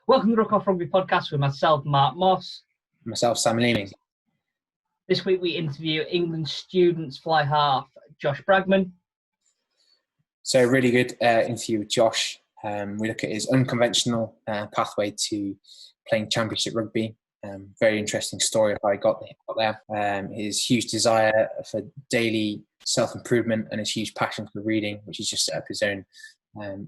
Welcome to the Ruck Rugby podcast with myself, Mark Moss. Myself, Sam Leaming. This week we interview England students fly half Josh Bragman. So really good interview with Josh. We look at his unconventional pathway to playing championship rugby. Very interesting story of how he got there. His huge desire for daily self-improvement and his huge passion for reading, which he's just set up his own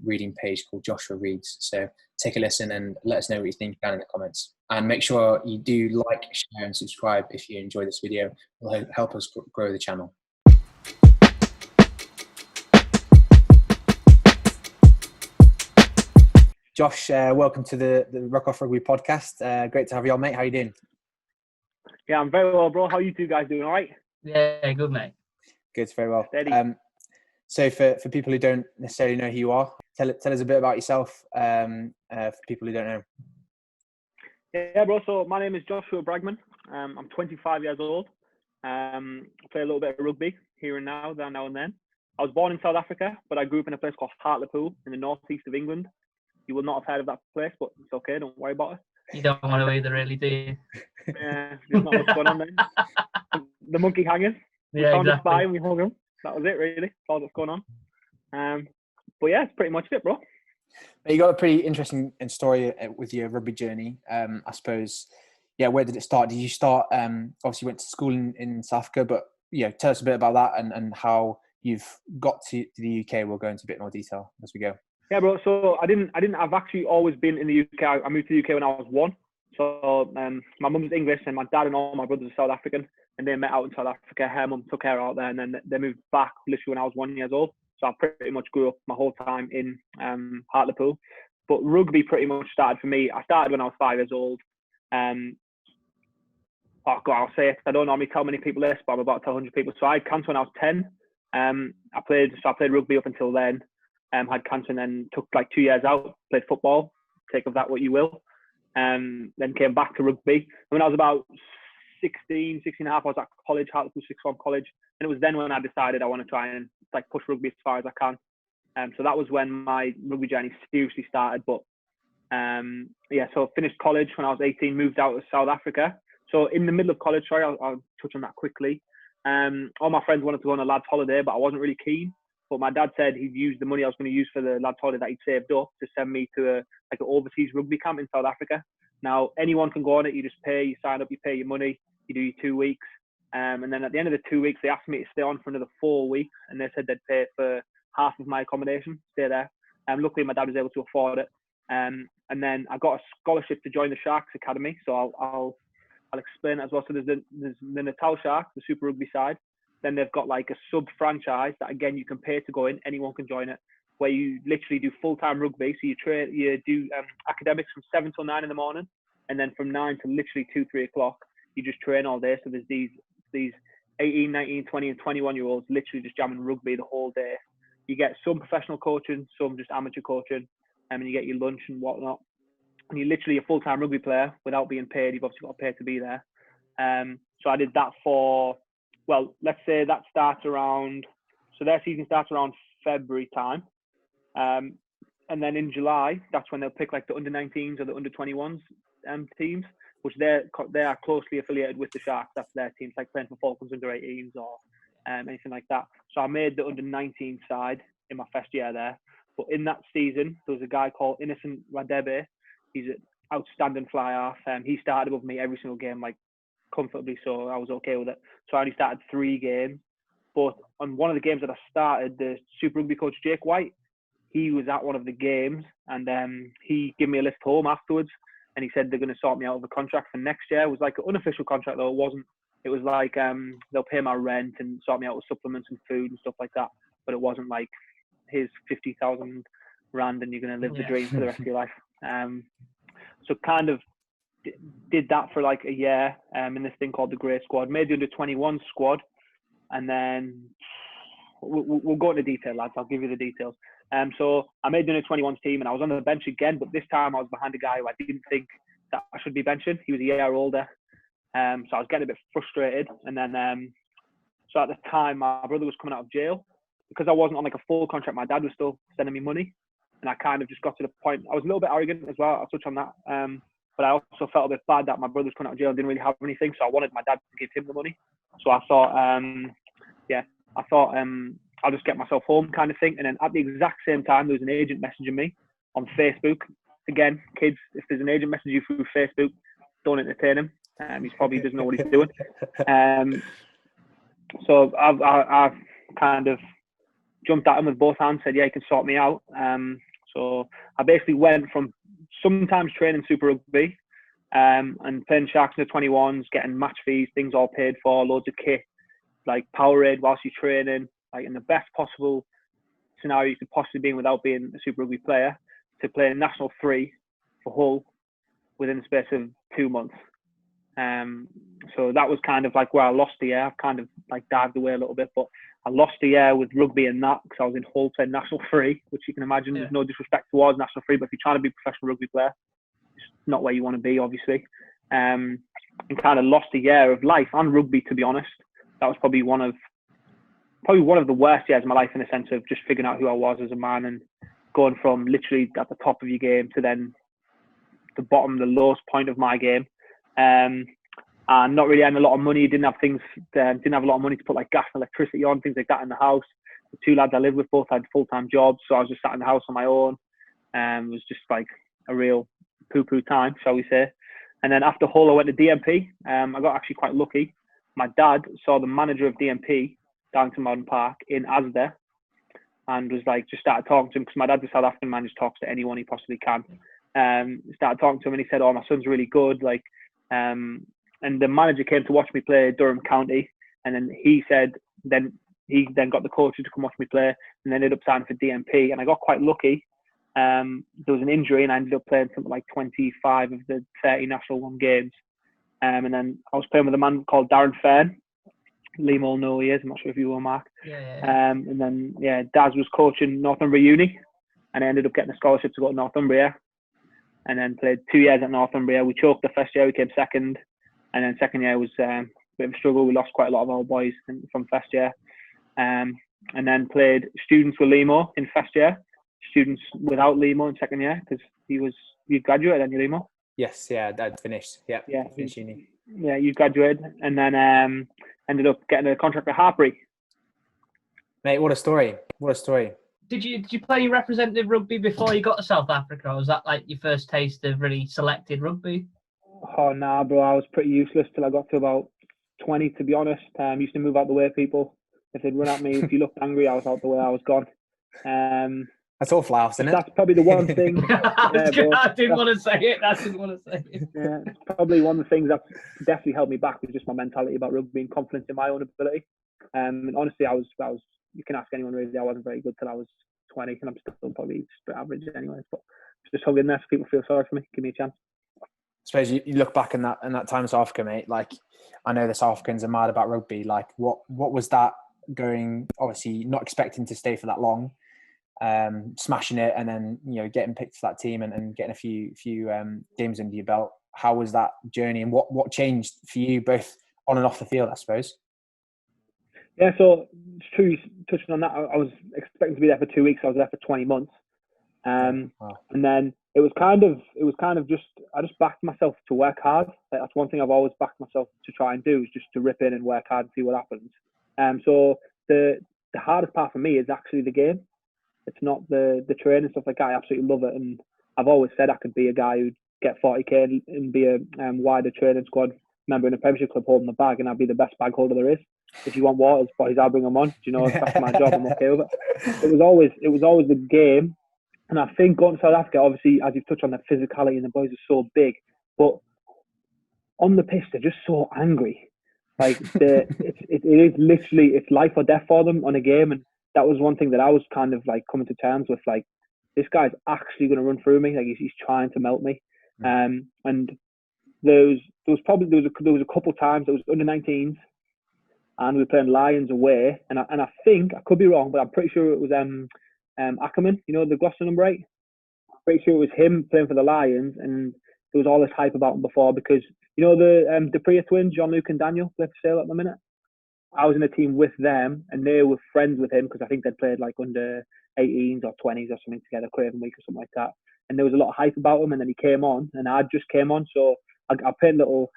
reading page called Joshua Reads. So take a listen and let us know what you think down in the comments. And make sure you do like, share and subscribe if you enjoy this video. It will help us grow the channel. Josh, welcome to the Ruck Rugby podcast. Great to have you on, mate. How you doing? Yeah, I'm very well, bro. How you two guys doing? All right? Yeah, good, mate. Good, very well. Steady. So for people who don't necessarily know who you are, tell us a bit about yourself for people who don't know. Yeah, bro. So my name is Joshua Bragman. I'm 25 years old. I play a little bit of rugby here and now and then. I was born in South Africa, but I grew up in a place called Hartlepool in the northeast of England. You will not have heard of that place, but it's okay. Don't worry about it. You don't want to either, really, do you? Yeah, there's not much going on there. The monkey hanging. We found a spy and we hung him. That was it, really. That's all that's going on. But yeah, it's pretty much it, bro. You got a pretty interesting story with your rugby journey. I suppose, yeah, where did it start? Did you start, obviously you went to school in South Africa, but tell us a bit about that and how you've got to the UK. We'll go into a bit more detail as we go. Yeah, bro. So I've actually always been in the UK. I moved to the UK when I was 1. So my mum's English and my dad and all my brothers are South African, and they met out in South Africa. Her mum took her out there, and then they moved back literally when I was 1 year old. So I pretty much grew up my whole time in Hartlepool. But rugby pretty much started for me. I started when I was 5 years old. I'll say it. I don't normally tell many people this, but I'm about to tell 100 people. So I had cancer when I was 10. I played rugby up until then. Had cancer and then took like 2 years out, played football, take of that what you will. Then came back to rugby. And when I was about 16 and a half, I was at college, Hartlepool Sixth Form College. And it was then when I decided I want to try and like push rugby as far as I can. So that was when my rugby journey seriously started. But so I finished college when I was 18, moved out of South Africa. So in the middle of college, I'll touch on that quickly. All my friends wanted to go on a lad's holiday, but I wasn't really keen. But my dad said he'd use the money I was going to use for the lad's holiday that he'd saved up to send me to an overseas rugby camp in South Africa. Now, anyone can go on it. You just pay, you sign up, you pay your money, you do your 2 weeks. And then at the end of the 2 weeks, they asked me to stay on for another 4 weeks. And they said they'd pay for half of my accommodation, stay there. Luckily, my dad was able to afford it. And then I got a scholarship to join the Sharks Academy. So I'll explain it as well. So there's the Natal Sharks, the Super Rugby side. Then they've got like a sub-franchise that, again, you can pay to go in. Anyone can join it, where you literally do full-time rugby. So you do academics from 7 till 9 in the morning. And then from 9 to literally 2-3 o'clock, you just train all day. So there's these 18, 19, 20 and 21-year-olds literally just jamming rugby the whole day. You get some professional coaching, some just amateur coaching, and you get your lunch and whatnot. And you're literally a full-time rugby player without being paid. You've obviously got to pay to be there. So I did that for... Well, let's say that starts around, so their season starts around February time. And then in July, that's when they'll pick like the under-19s or the under-21s teams, which they are closely affiliated with the Sharks. That's their teams, like playing for Falcons under-18s or anything like that. So I made the under-19 side in my first year there. But in that season, there was a guy called Innocent Radebe. He's an outstanding fly-half. He started above me every single game, like, comfortably, so I was okay with it. So I only started 3 games, but on one of the games that I started, the Super Rugby coach Jake White, he was at one of the games, and he gave me a lift home afterwards, and he said they're going to sort me out of a contract for next year. It was like an unofficial contract though. It wasn't. It was like they'll pay my rent and sort me out with supplements and food and stuff like that, but it wasn't like here's 50,000 rand and you're going to live the dream for the rest of your life. So kind of did that for like a year in this thing called the Grey Squad. Made the under-21 squad, and then we'll go into detail, lads. I'll give you the details. So I made the under-21s team, and I was on the bench again, but this time I was behind a guy who I didn't think that I should be benching. He was a year older, so I was getting a bit frustrated. And then so at the time, my brother was coming out of jail. Because I wasn't on like a full contract, my dad was still sending me money. And I kind of just got to the point. I was a little bit arrogant as well. I'll touch on that. But I also felt a bit bad that my brother's coming out of jail and didn't really have anything. So I wanted my dad to give him the money. So I thought, I'll just get myself home kind of thing. And then at the exact same time, there was an agent messaging me on Facebook. Again, kids, if there's an agent messaging you through Facebook, don't entertain him. He probably doesn't know what he's doing. So I've kind of jumped at him with both hands, said, yeah, he can sort me out. So I basically went from sometimes training Super Rugby and playing Sharks in the 21s, getting match fees, things all paid for, loads of kit, like Powerade whilst you're training, like in the best possible scenario you could possibly be in without being a Super Rugby player, to playing National 3 for Hull within the space of 2 months. So that was kind of like where I lost the year. I've kind of like dived away a little bit, but I lost the year with rugby and that because I was in Hull playing National 3, which you can imagine there's no disrespect towards National 3, but if you're trying to be a professional rugby player, it's not where you want to be, obviously. And kind of lost a year of life and rugby, to be honest. That was probably one of the worst years of my life in the sense of just figuring out who I was as a man and going from literally at the top of your game to then the bottom, the lowest point of my game. And not really having a lot of money, didn't have a lot of money to put like gas and electricity on, things like that in the house. The two lads I lived with both had full-time jobs, so I was just sat in the house on my own. It was just like a real poo-poo time, shall we say. And then after Hull, I went to DMP. I got actually quite lucky. My dad saw the manager of DMP, Darlington Modern Park, in Asda, and was like, just started talking to him, because my dad's a South African man, just talks to anyone he possibly can. Started talking to him, and he said, oh, my son's really good, like, and the manager came to watch me play Durham County, and then he said, he got the coaches to come watch me play, and ended up signing for DMP, and I got quite lucky. There was an injury, and I ended up playing something like 25 of the 30 National 1 games, and then I was playing with a man called Darren Fern. Liam will know who he is. I'm not sure if you will, Mark. Yeah. And then Daz was coaching Northumbria Uni, and I ended up getting a scholarship to go to Northumbria, and then played 2 years at Northumbria. We choked the first year, we came second, and then second year was a bit of a struggle. We lost quite a lot of our boys from first year, and then played students with Limo in first year, students without Limo in second year, because you graduated, didn't you, Limo? Yes, yeah, I'd finished. Yeah, finished uni. Yeah, you graduated, and then ended up getting a contract at Harbury. Mate, what a story! What a story! Did you play representative rugby before you got to South Africa, or was that like your first taste of really selected rugby? Oh nah, bro, I was pretty useless till I got to about 20, to be honest. Used to move out the way, people. If they'd run at me, if you looked angry, I was out the way, I was gone. That's all flowers, isn't it? That's probably the one thing. I didn't want to say it. Yeah, it's probably one of the things that definitely held me back was just my mentality about rugby and confidence in my own ability. And honestly, I was. You can ask anyone really. I wasn't very good till I was 20, and I'm still probably just average anyway. But just hung in there so people feel sorry for me. Give me a chance. I suppose you look back in that time in South Africa, mate. Like, I know the South Africans are mad about rugby. Like, what was that going? Obviously, not expecting to stay for that long. Smashing it, and then getting picked for that team and getting a few games under your belt. How was that journey, and what changed for you both on and off the field, I suppose? Yeah, so it's true. Touching on that, I was expecting to be there for 2 weeks. I was there for 20 months, Wow. and then it was kind of just I just backed myself to work hard. Like, that's one thing I've always backed myself to try and do, is just to rip in and work hard and see what happens. So the hardest part for me is actually the game. It's not the training stuff like that. I absolutely love it, and I've always said I could be a guy who'd get 40k and be a wider training squad member in a Premiership club holding the bag, and I'd be the best bag holder there is. If you want waters, boys, I'll bring them on. If that's my job, I'm okay with it. It was always the game, and I think going to South Africa, obviously, as you've touched on, the physicality and the boys are so big, but on the pitch they're just so angry. Like it is literally, it's life or death for them on a game, and that was one thing that I was kind of like coming to terms with. Like, this guy's actually going to run through me. Like, he's trying to melt me. And there was a couple times it was under 19s, and we were playing Lions away, and I think, I could be wrong, but I'm pretty sure it was Ackerman, the Gloucester number 8. I'm pretty sure it was him playing for the Lions, and there was all this hype about him before because the Dupree twins, John Luke and Daniel, play for sale at the minute. I was in a team with them, and they were friends with him because I think they'd played like under 18s or 20s or something together, Craven Week or something like that. And there was a lot of hype about him, and then he came on, and I just came on, so I'll paint a little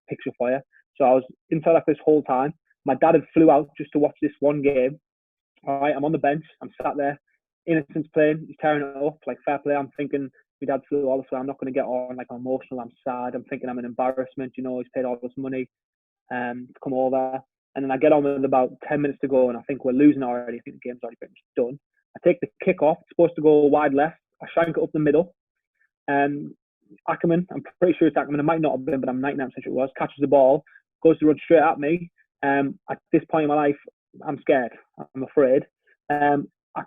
picture for you. So I was in South Africa this whole time. My dad had flew out just to watch this one game. All right, I'm on the bench. I'm sat there. Innocent's playing. He's tearing it up. Like, fair play. I'm thinking, my dad flew all this way. I'm not going to get on. Like, I'm emotional. I'm sad. I'm thinking I'm an embarrassment. You know, he's paid all this money to come over. And then I get on with about 10 minutes to go, and I think we're losing already. I think the game's already pretty much done. I take the kick off. It's supposed to go wide left. I shank it up the middle. Ackerman, I'm pretty sure it's Ackerman. It might not have been, but I'm 99% sure it was. Catches the ball, goes to run straight at me. At this point in my life, I'm scared. I'm afraid. I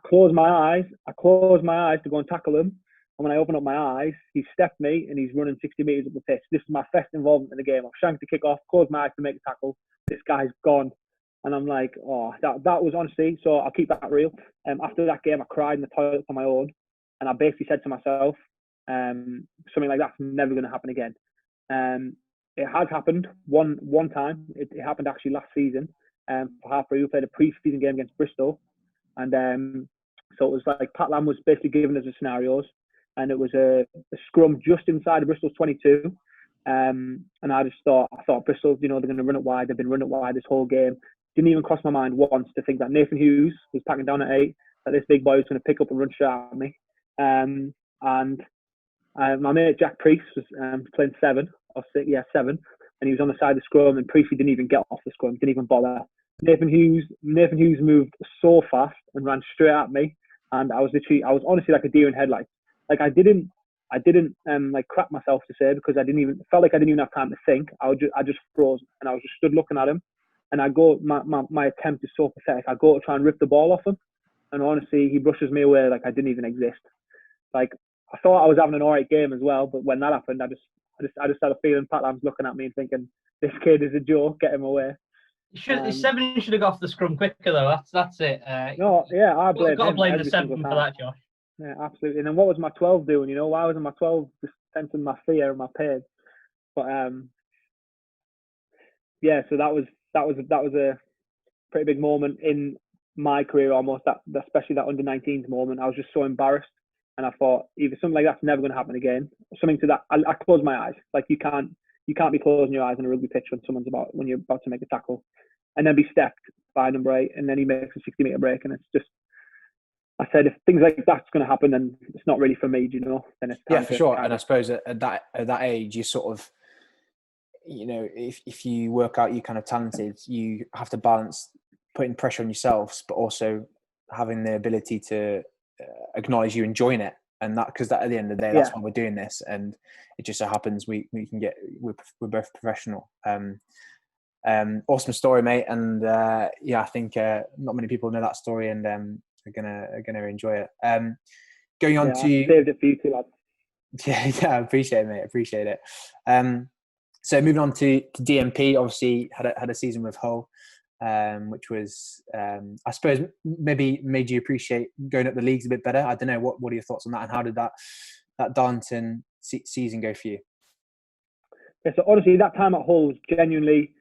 close my eyes. To go and tackle him. And when I open up my eyes, he stepped me and he's running 60 metres up the pitch. This is my first involvement in the game. I've shanked the kick off, closed my eyes to make a tackle. This guy's gone. And I'm like, oh, that was honestly, so I'll keep that real. After that game, I cried in the toilet on my own. And I basically said to myself, something like that's never going to happen again. It has happened one time. It happened actually last season. For Hartpury, we played a pre-season game against Bristol. And so it was like Pat Lam was basically giving us the scenarios. And it was a scrum just inside of Bristol's 22. And I thought Bristol, you know, they're going to run it wide. They've been running it wide this whole game. Didn't even cross my mind once to think that Nathan Hughes was packing down at 8, that this big boy was going to pick up and run straight at me. My mate Jack Priest was playing 7 or 6, 7, and he was on the side of the scrum, and Priestley didn't even get off the scrum, didn't even bother. Nathan Hughes moved so fast and ran straight at me, and I was honestly like a deer in headlights. Like I didn't like crap myself to say, because I felt like I didn't even have time to think. I just froze, and I was just stood looking at him, and my attempt is so pathetic. I go to try and rip the ball off him, and honestly he brushes me away like I didn't even exist. Like, I thought I was having an alright game as well, but when that happened, I just had a feeling Pat Lam's looking at me and thinking, this kid is a joke, get him away. 7 should have got off the scrum quicker though. That's it. No, yeah, I blame him. Got to blame the 7 for that, Josh. Yeah, absolutely. And then what was my 12 doing? You know, why wasn't my 12 just sensing my fear and my pain? But yeah, so that was a pretty big moment in my career, almost. That especially that under-19s moment. I was just so embarrassed. And I thought, either something like that's never going to happen again. Something to that. I closed my eyes. Like, you can't be closing your eyes on a rugby pitch when you're about to make a tackle, and then be stepped by number 8, and then he makes a 60-metre break, and it's just. I said, if things like that's going to happen, then it's not really for me, do you know? Then it's for sure. And I suppose at that age, you sort of, you know, if you work out you're kind of talented, you have to balance putting pressure on yourselves, but also having the ability to acknowledge you enjoying it, and that, because at the end of the day, that's why we're doing this, and it just so happens we're both professional. Awesome story, mate, and I think not many people know that story, and are gonna enjoy it. Going on to I saved it for you too, lad. Yeah, I appreciate it, mate. Appreciate it. So moving on to DMP, obviously had a season with Hull. Which was, I suppose, maybe made you appreciate going up the leagues a bit better. I don't know. What are your thoughts on that, and how did that Darlington season go for you? Yeah, so honestly, that time at Hull was genuinely,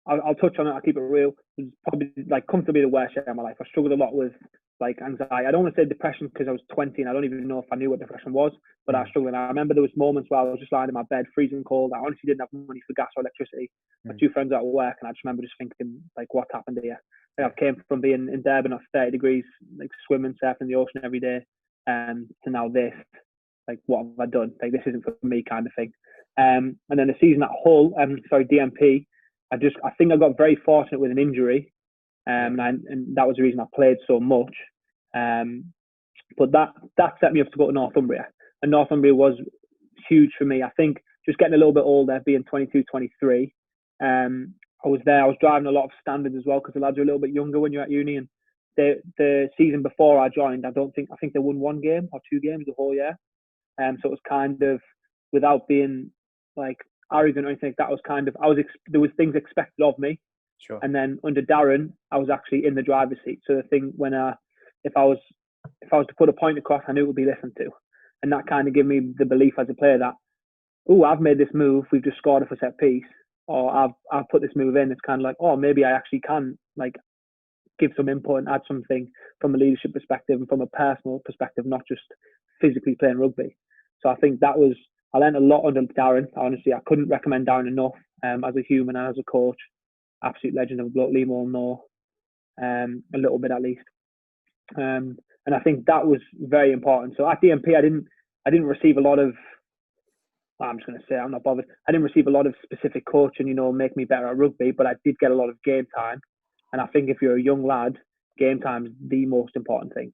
I'll touch on it, I'll keep it real, it was probably like comfortably the worst year of my life. I struggled a lot with like anxiety. I don't want to say depression because I was 20 and I don't even know if I knew what depression was, but I struggled. And I remember there was moments where I was just lying in my bed, freezing cold. I honestly didn't have money for gas or electricity. My 2 friends were at work, and I just remember just thinking, like, what happened here? Like, I came from being in Durban at 30 degrees, like swimming, surfing in the ocean every day, to now this. Like, what have I done? Like, this isn't for me, kind of thing. And then the season at Hull, DMP, I think I got very fortunate with an injury, and that was the reason I played so much. But that set me up to go to Northumbria, and Northumbria was huge for me. I think just getting a little bit older, being 22, 23, I was there. I was driving a lot of standards as well, because the lads are a little bit younger when you're at uni. And the season before I joined, I think they won 1 game or 2 games the whole year. So it was kind of, without being like arrogant or anything like that, was kind of, there was things expected of me. Sure. And then under Darren, I was actually in the driver's seat. So the thing when if I was to put a point across, I knew it would be listened to, and that kind of gave me the belief as a player that, I've made this move. We've just scored off a set piece. or I've put this move in, it's kind of like, oh, maybe I actually can like give some input and add something from a leadership perspective and from a personal perspective, not just physically playing rugby. So I think I learned a lot under Darren. Honestly, I couldn't recommend Darren enough as a human and as a coach. Absolute legend of a bloke. Liam will know a little bit at least. And I think that was very important. So at DMP, I didn't receive a lot of. I'm just going to say I'm not bothered. I didn't receive a lot of specific coaching, make me better at rugby, but I did get a lot of game time. And I think if you're a young lad, game time is the most important thing.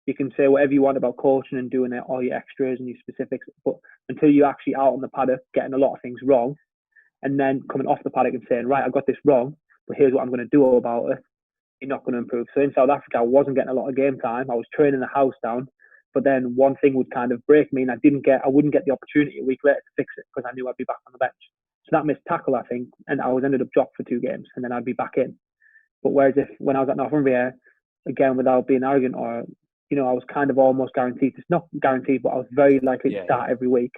You can say whatever you want about coaching and doing it, all your extras and your specifics, but until you're actually out on the paddock getting a lot of things wrong, and then coming off the paddock and saying, right, I got this wrong, but here's what I'm going to do about it, you're not going to improve. So in South Africa, I wasn't getting a lot of game time. I was training the house down, but then one thing would kind of break me, and I wouldn't get the opportunity a week later to fix it because I knew I'd be back on the bench. So that missed tackle, I think, and I was ended up dropped for 2 games, and then I'd be back in. But whereas when I was at Northumbria, again, without being arrogant, or I was kind of almost guaranteed. It's not guaranteed, but I was very likely to start every week.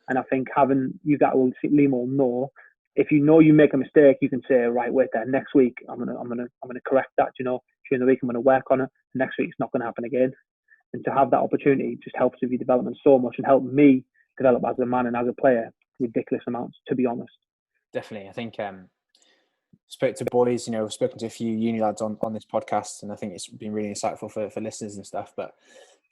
And I think that will Liam will know. If you know you make a mistake, you can say, right, wait there. Next week, I'm gonna correct that. During the week, I'm gonna work on it. Next week, it's not gonna happen again. And to have that opportunity just helps with your development so much and helped me develop as a man and as a player ridiculous amounts, to be honest. Definitely, I think. Spoke to boys, I've spoken to a few uni lads on this podcast, and I think it's been really insightful for listeners and stuff. But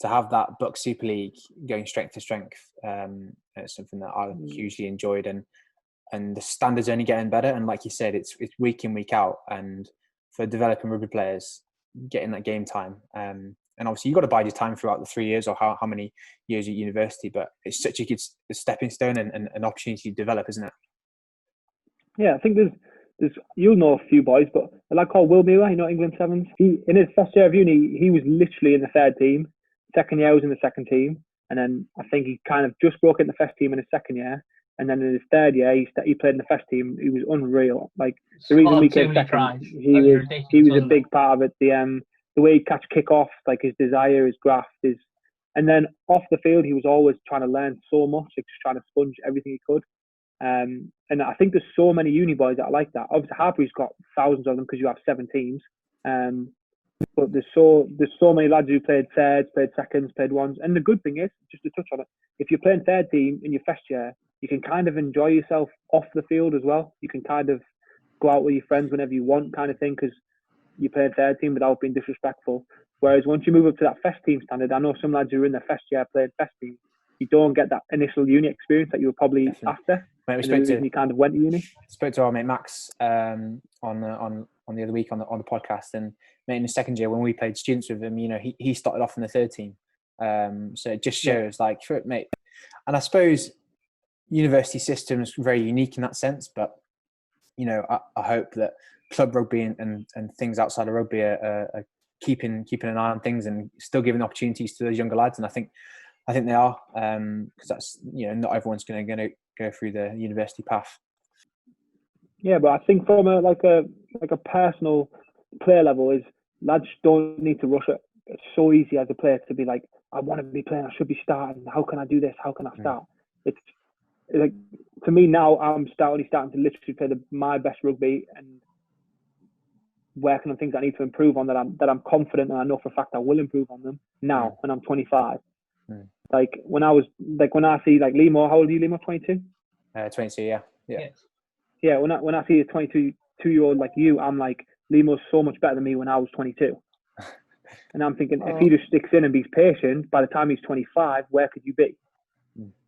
to have that Buck Super League going strength to strength, it's something that I hugely enjoyed, and the standards only getting better. And like you said, it's week in, week out, and for developing rugby players, getting that game time. And obviously you've got to bide your time throughout the 3 years or how many years at university, but it's such a good stepping stone and an opportunity to develop, isn't it? Yeah, I think there's you'll know a few boys, but a lad called Will Muir, England Sevens. He, in his first year of uni, he was literally in the 3rd team. Second year, I was in the 2nd team, and then I think he kind of just broke in the first team in his 2nd year, and then in his 3rd year, he played in the first team. He was unreal. Like the reason we came second, he was a big part of it. The way he catch kickoffs, like his desire, his graft, and then off the field, he was always trying to learn so much, like just trying to sponge everything he could. And I think there's so many uni boys that are like that. Obviously, Harbury's got thousands of them because you have 7 teams. But there's so many lads who played 3rds, played 2nds, played 1s. And the good thing is, just to touch on it, if you're playing 3rd team in your first year, you can kind of enjoy yourself off the field as well. You can kind of go out with your friends whenever you want, kind of thing, because you play 3rd team without being disrespectful. Whereas once you move up to that first team standard, I know some lads who are in their first year playing first team, you don't get that initial uni experience that you were probably after. Mate, you kind of went to uni. Spoke to our mate Max on the other week on the podcast, and mate, in the 2nd year when we played students with him, he started off in the 3rd team. So it just shows mate. And I suppose university system is very unique in that sense, but I hope that club rugby and things outside of rugby are keeping an eye on things and still giving opportunities to those younger lads. And I think they are, because that's not everyone's going to go through the university path. Yeah, but I think from a personal player level, is lads don't need to rush it. It's so easy as a player to be like, I want to be playing, I should be starting. How can I do this? How can I start? It's like, to me now, I'm only starting to literally play my best rugby and working on things I need to improve on that I'm confident and I know for a fact I will improve on them now when I'm 25. Like when I see like Limo, how old are you, Limo? 22? 22, yeah. Yeah, when I see a 22-year-old like you, I'm like, Limo's so much better than me when I was 22. And I'm thinking, if he just sticks in and be patient, by the time he's 25, where could you be?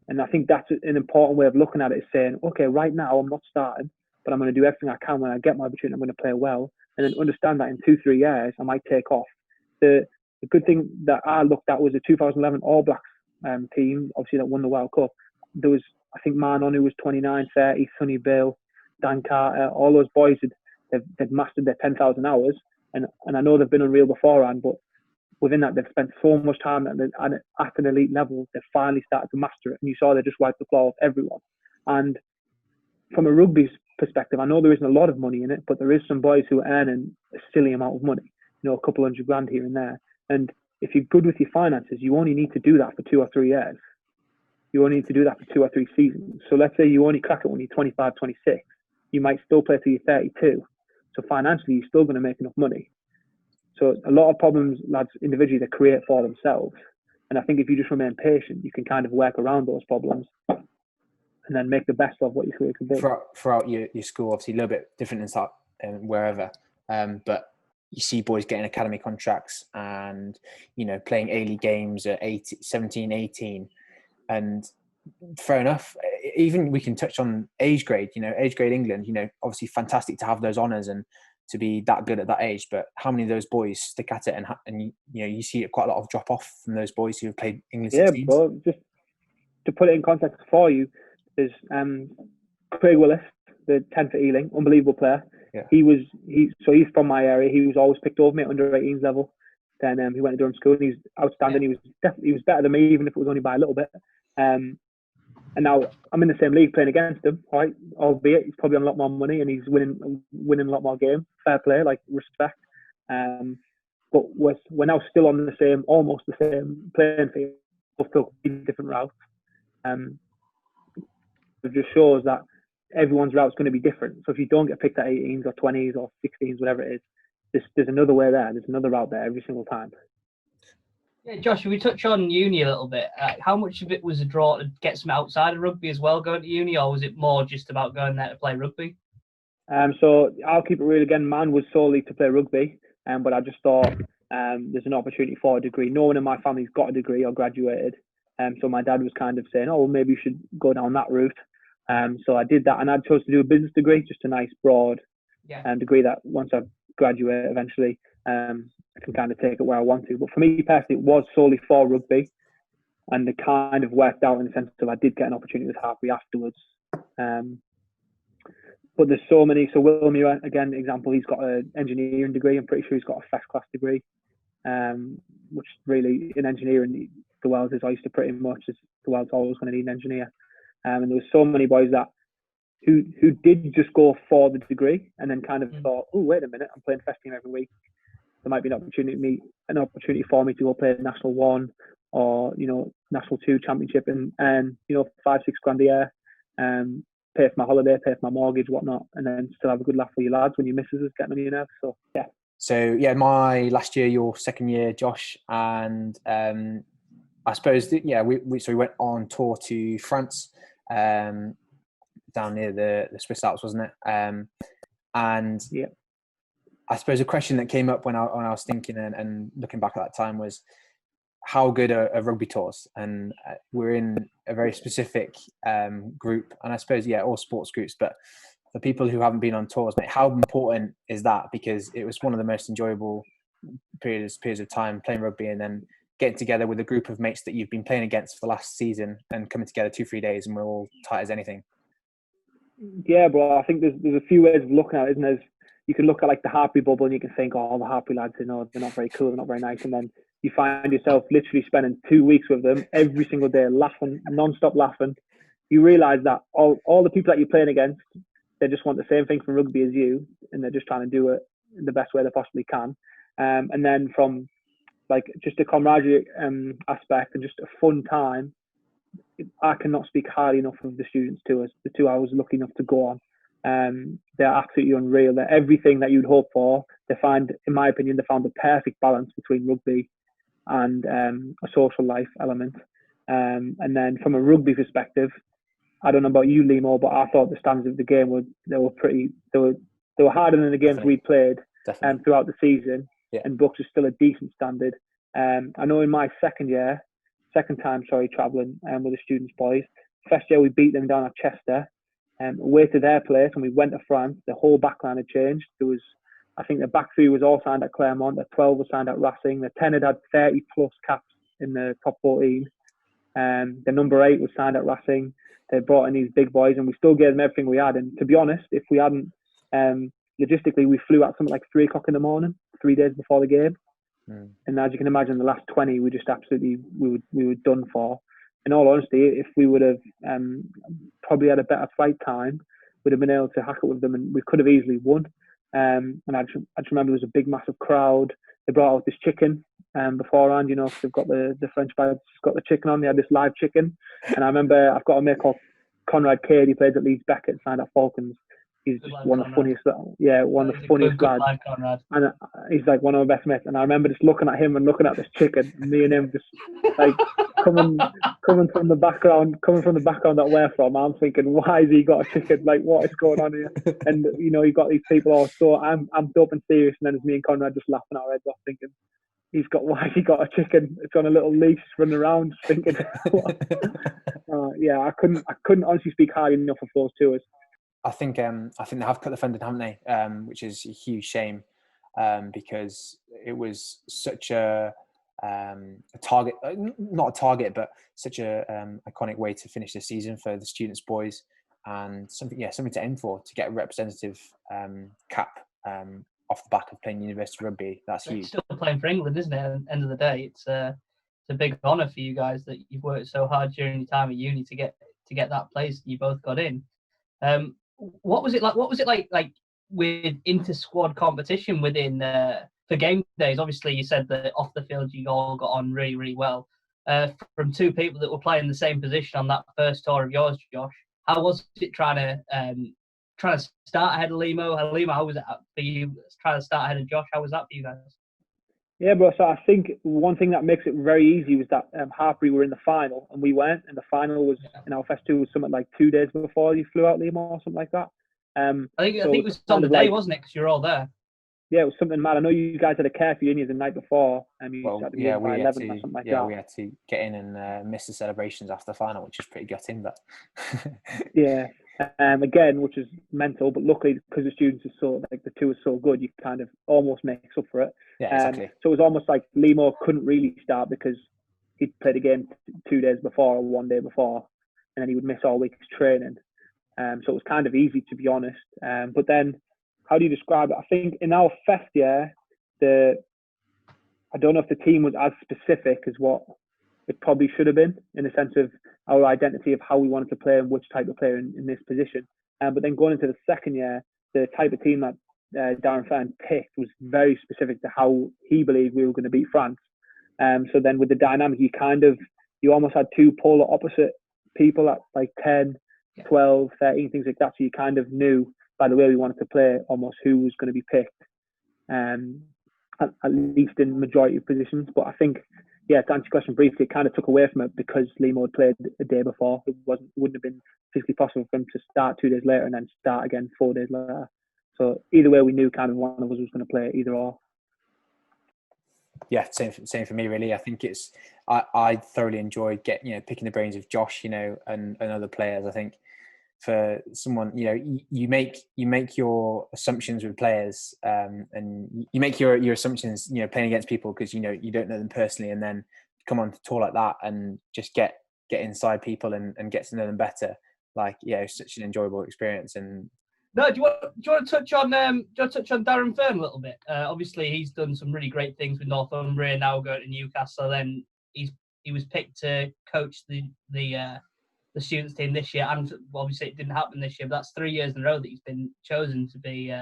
And I think that's an important way of looking at it, is saying, okay, right now I'm not starting, but I'm going to do everything I can when I get my opportunity. I'm going to play well, and then understand that in 2-3 years I might take off. The good thing that I looked at was the 2011 All Blacks team, obviously that won the World Cup. There was, I think, Manon, who was 29, 30, Sonny Bill, Dan Carter, all those boys they'd mastered their 10,000 hours, and I know they've been unreal beforehand, but within that, they've spent so much time at an elite level, they've finally started to master it. And you saw they just wiped the floor off everyone. And from a rugby perspective, I know there isn't a lot of money in it, but there is some boys who are earning a silly amount of money, a couple $100,000 here and there. And if you're good with your finances, you only need to do that for 2 or 3 years. You only need to do that for 2 or 3 seasons. So let's say you only crack it when you're 25, 26. you might still play till you're 32. So financially, you're still going to make enough money. So a lot of problems lads individually they create for themselves. And I think if you just remain patient, you can kind of work around those problems and then make the best of what your career can be. Throughout your school, obviously a little bit different inside wherever, but you see boys getting academy contracts and, playing A-League games at 17, 18. And fair enough. Even we can touch on age grade, age grade England, obviously fantastic to have those honours and to be that good at that age. But how many of those boys stick at it and you see quite a lot of drop off from those boys who have played England 16s? Yeah, bro. Just to put it in context for you, there's Craig Willis, the 10 for Ealing, unbelievable player. Yeah. So he's from my area. He was always picked over me at under 18s level. Then he went to Durham School and he's outstanding. Yeah. He was better than me, even if it was only by a little bit. And now I'm in the same league playing against him, right? Albeit he's probably on a lot more money and he's winning a lot more games. Fair play, like respect. But we're now still on almost the same playing field, both took different routes. It just shows that everyone's route's going to be different. So if you don't get picked at 18s or 20s or 16s, whatever it is, there's another way there. There's another route there every single time. Yeah, Josh, should we touch on uni a little bit? How much of it was a draw to get some outside of rugby as well, going to uni, or was it more just about going there to play rugby? So I'll keep it real again. Mine was solely to play rugby, but I just thought there's an opportunity for a degree. No one in my family's got a degree or graduated. So my dad was kind of saying, well, maybe you should go down that route. So I did that, and I chose to do a business degree, just a nice broad degree that once I graduate eventually, I can kind of take it where I want to. But for me personally, it was solely for rugby, and it kind of worked out in the sense of I did get an opportunity with Harvey afterwards. But there's so many. So Will Muir, again, example, he's got an engineering degree. I'm pretty sure he's got a first class degree, which really in engineering, the world is oyster pretty much. The world's always going to need an engineer. And there were so many boys that who did just go for the degree and then kind of thought, oh, wait a minute, I'm playing first team every week. There might be an opportunity for me to go play National 1 or, National 2 Championship and $5-6 grand a year, pay for my holiday, pay for my mortgage, whatnot, and then still have a good laugh with your lads when your missus is getting on your nerves. So, yeah. So, yeah, my last year, your second year, Josh, and I suppose, we went on tour to France, down near the Swiss Alps, wasn't it? And yeah. I suppose a question that came up when I was thinking and looking back at that time was how good are rugby tours? And we're in a very specific group, and I suppose, all sports groups, but for people who haven't been on tours, mate, how important is that? Because it was one of the most enjoyable periods of time playing rugby and then getting together with a group of mates that you've been playing against for the last season and coming together 2-3 days and we're all tight as anything. Yeah, bro, I think there's a few ways of looking at it, isn't there? You can look at like the Harpy bubble and you can think, oh, the Harpy lads, they're not very cool, they're not very nice. And then you find yourself literally spending 2 weeks with them every single day, laughing, non-stop laughing. You realise that all the people that you're playing against, they just want the same thing from rugby as you, and they're just trying to do it in the best way they possibly can. And then from like just a camaraderie aspect and just a fun time, I cannot speak highly enough of the students to us. The 2 hours lucky enough to go on. They're absolutely unreal. They're everything that you'd hope for. In my opinion, they found the perfect balance between rugby and a social life element. And then from a rugby perspective, I don't know about you, Limo, but I thought the standards of the game were harder than the games we played throughout the season. Yeah. And Bucks is still a decent standard. I know in my second time travelling with the students boys. First year we beat them down at Chester, away to their place, and we went to France. The whole backline had changed. I think the back three was all signed at Clermont. The 12 was signed at Racing. The 10 had 30 plus caps in the top 14. The number 8 was signed at Racing. They brought in these big boys, and we still gave them everything we had. And to be honest, if we hadn't, logistically, we flew out something like 3 o'clock in the morning, 3 days before the game. And as you can imagine, the last 20, we just absolutely we were done for. In all honesty, if we would have probably had a better flight time, we'd have been able to hack it with them, and we could have easily won. And I just remember there was a big, massive crowd. They brought out this chicken beforehand, because they've got the French badge, got the chicken on. They had this live chicken, and I remember I've got a mate called Conrad Cade. He plays at Leeds Beckett, signed at Falcons. he's Good just lad, one of the Conrad. funniest, one of the He's a funniest good lads. lad, Conrad. And he's like one of my best mates. And I remember just looking at him and looking at this chicken, and me and him just like coming from the background that we're from. I'm thinking, why has he got a chicken? Like, what is going on here? And you've got these people all so I'm dope and serious, and then it's me and Conrad just laughing our heads off, thinking, why has he got a chicken? It's on a little leash running around, just thinking, yeah, I couldn't honestly speak highly enough of those two. I think they have cut the funding, haven't they? Which is a huge shame, because it was such a target, not a target, but such a iconic way to finish the season for the students' boys, and something to aim for, to get a representative cap off the back of playing university rugby. That's huge. It's still playing for England, isn't it? At the end of the day, it's a big honour for you guys that you've worked so hard during your time at uni to get that place you both got in. What was it like with inter-squad competition within for game days? Obviously, you said that off the field you all got on really, really well. From two people that were playing the same position on that first tour of yours, Josh, how was it trying to start ahead of Limo? Limo, how was it for you trying to start ahead of Josh? How was that for you guys? Yeah, bro. So I think one thing that makes it very easy was that Harbury were in the final and we weren't. And the final was in our Fest 2 was something like 2 days before you flew out Limo or something like that. I think it was on the day, wasn't it? Because you were all there. Yeah, it was something mad. I know you guys had a care for uni the night before, and we had to get by 11 or something like that. We had to get in and miss the celebrations after the final, which is pretty gutting. But yeah, again, which is mental. But luckily, because the students are so the two are so good, you kind of almost makes up for it. Yeah, exactly. So it was almost like Limo couldn't really start because he'd played a game 2 days before or 1 day before, and then he would miss all week's training. So it was kind of easy, to be honest. But then, how do you describe it? I think in our Fest year, I don't know if the team was as specific as what it probably should have been, in the sense of our identity of how we wanted to play and which type of player in this position. But then going into the second year, the type of team that Darren Fern picked was very specific to how he believed we were going to beat France. So then with the dynamic, you almost had two polar opposite people at like 10, 12, 13, things like that. So you kind of knew by the way we wanted to play almost who was going to be picked, at least in majority of positions. But I think, to answer your question briefly, it kind of took away from it because Limo had played a day before. It wouldn't have been physically possible for him to start 2 days later and then start again 4 days later. So either way, we knew kind of one of us was going to play either or. Yeah, same for me really. I think I thoroughly enjoyed picking the brains of Josh, and other players. I think for someone, you make your assumptions with players, and you make your assumptions, playing against people because you don't know them personally, and then come on to tour like that and just get inside people and get to know them better. It's such an enjoyable experience. And no, do you want to touch on Darren Fern a little bit? Obviously, he's done some really great things with Northumbria. Now going to Newcastle. Then he was picked to coach the students team this year, and obviously it didn't happen this year. But that's 3 years in a row that he's been chosen to be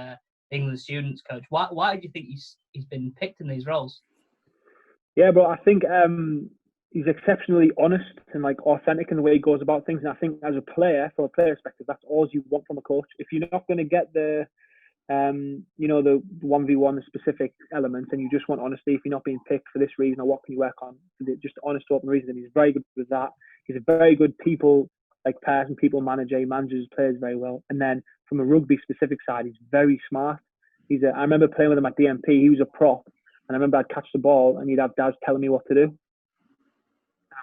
England students coach. Why do you think he's been picked in these roles? Yeah, but I think he's exceptionally honest and authentic in the way he goes about things. And I think as a player, from a player perspective, that's all you want from a coach. If you're not going to get the 1v1, the specific elements, and you just want honesty, if you're not being picked for this reason or what can you work on, just honest open reasons. And he's very good with that. He's a very good people person, people manager. He manages players very well. And then from a rugby specific side, he's very smart. I remember playing with him at DMP. He was a prop, and I remember I'd catch the ball and he'd have Daz telling me what to do.